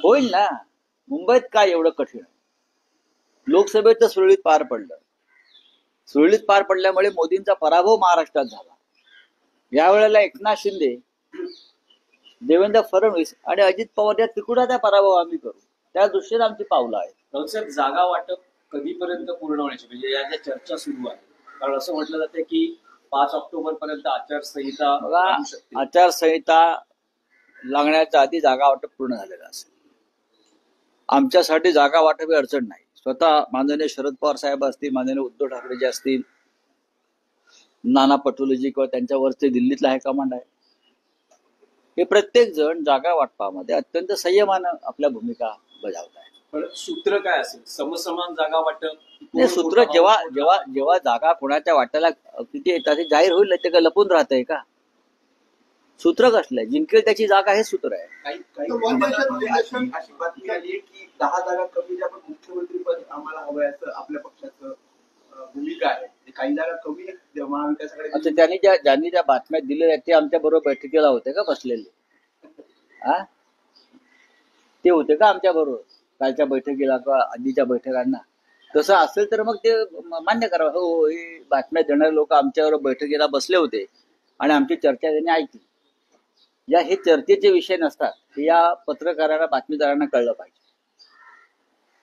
होईल ना. मुंबईत काय एवढं कठीण? लोकसभेत तर सुरळीत पार पडलं. सुरळीत पार पडल्यामुळे मोदींचा पराभव महाराष्ट्रात झाला. यावेळेला एकनाथ शिंदे, देवेंद्र फडणवीस आणि अजित पवार या तिकुडाचा पराभव आम्ही करू, त्या दृष्टीने आमची पावलं आहेत. साहेब, जागा वाटप कधीपर्यंत पूर्ण होण्याची, म्हणजे या ज्या चर्चा सुरू आहे, कारण असं म्हटलं जाते की 5 ऑक्टोबर पर्यंत आचारसंहिता लागू शकते. आचारसंहिता लागण्याच्या आधी जागा वाटप पूर्ण झालेलं असेल. आमच्यासाठी जागा वाटप ही अडचण नाही. स्वतः माननीय शरद पवार साहेब असतील, माननीय उद्धव ठाकरेजी असतील, नाना पटोलेजी किंवा त्यांच्यावरचे दिल्लीतला हायकमांड आहे, हे प्रत्येक जण जागा वाटपामध्ये अत्यंत संयमानं आपल्या भूमिका बजावत आहे. पण सूत्र काय असेल? समसमान जागा वाटप? नाही, सूत्र जेव्हा जेव्हा जेव्हा जागा कोणाच्या वाट्याला किती येतात हे जाहीर होईल, ते का लपून राहतंय का? सूत्र कसलंय? जिंकेल त्याची जागा हे सूत्र आहे. अशी बातमी आली की 10 जागा कमी, पण मुख्यमंत्री पद आम्हाला हवंय असं आपल्या पक्षाचं भूमिका आहे. काही जागा कमी आहेत महाविकासाकडे. अच्छा, ज्यांनी ज्या बातम्या दिलेल्या आहेत ते आमच्या बरोबर बैठकीला होते का बसलेले? ते होते का आमच्या बरोबर कालच्या बैठकीला किंवा आधीच्या बैठकांना? तसं असेल तर मग ते मान्य करावं. हो, हे बातम्या देणारे लोक आमच्याबरोबर बैठकीला बसले होते आणि आमची चर्चा त्यांनी ऐकली. या हे चर्चेचे विषय नसतात, हे या पत्रकारांना, बातमीदारांना कळलं पाहिजे.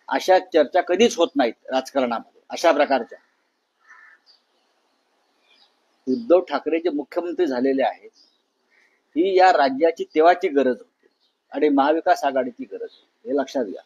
अशा चर्चा कधीच होत नाहीत राजकारणामध्ये अशा प्रकारच्या. उद्धव ठाकरे जे मुख्यमंत्री झालेले आहेत, ही या राज्याची तेव्हाची गरज होती आणि महाविकास आघाडीची गरज होती, हे लक्षात घ्या.